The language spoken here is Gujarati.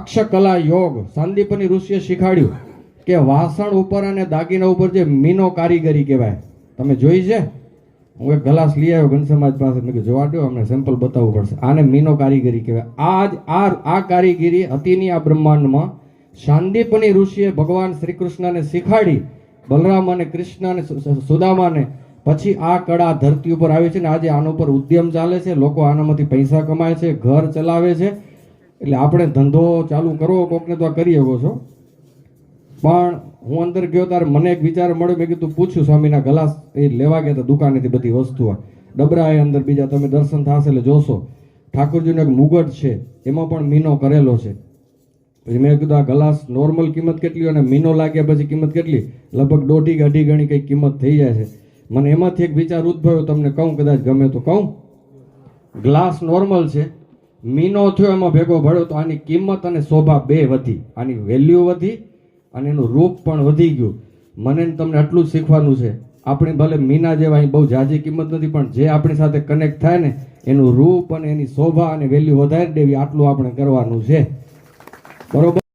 અક્ષકલા યોગ સાંદીપની ઋષિએ શીખવાડ્યું કે વાસણ ઉપર અને દાગીના ઉપર જે મીનો કારીગરી કહેવાય, તમે જોઈ છે? હું એક ગ્લાસ લઈ આવ્યો ઘનસમાજ પાસે, મેં કીધું જોવા દો, અમને સેમ્પલ બતાવવું પડશે. આને મીનો કારીગરી કહેવાય. આ કારીગરી હતીની આ બ્રહ્માંડમાં સાંદીપની ઋષિએ ભગવાન શ્રી કૃષ્ણને શીખવાડી, બલરામ અને કૃષ્ણ અને સુદામાને. પછી આ કળા ધરતી ઉપર આવી છે ને આજે આના ઉપર ઉદ્યમ ચાલે છે, લોકો આનામાંથી પૈસા કમાય છે, ઘર ચલાવે છે. એટલે આપણે ધંધો ચાલુ કરવો કોકને તો આ કરી શકો છો. પણ હું અંદર ગયો ત્યારે મને એક વિચાર મળ્યો. મેં કીધું પૂછ્યું સ્વામીના ગ્લાસ એ લેવા ગયા હતા દુકાનેથી, બધી વસ્તુઓ ડબરા એ અંદર બીજા, તમે દર્શન થશે એટલે જોશો. ઠાકોરજીનો એક મુગટ છે, એમાં પણ મીનો કરેલો છે. પછી મેં કીધું આ ગ્લાસ નોર્મલ કિંમત કેટલી અને મીનો લાગ્યા પછી કિંમત કેટલી? લગભગ 1.5 ગણી કંઈક કિંમત થઈ જાય છે. મને એમાંથી એક વિચાર ઉદ્ભવ્યો, તમને કહું, કદાચ ગમે તો કહું. ગ્લાસ નોર્મલ છે, મીનો થયો એમાં ભેગો ભળ્યો તો આની કિંમત અને શોભા બે વધી, આની વેલ્યુ વધી અને એનું રૂપ પણ વધી ગયું. મને તમને આટલું જ શીખવાનું છે. આપણે ભલે મીના જેવા અહીં બહુ જાજી કિંમત નથી, પણ જે આપણી સાથે કનેક્ટ થાય ને એનું રૂપ અને એની શોભા અને વેલ્યુ વધારી દેવી, આટલું આપણે કરવાનું છે. બરોબર?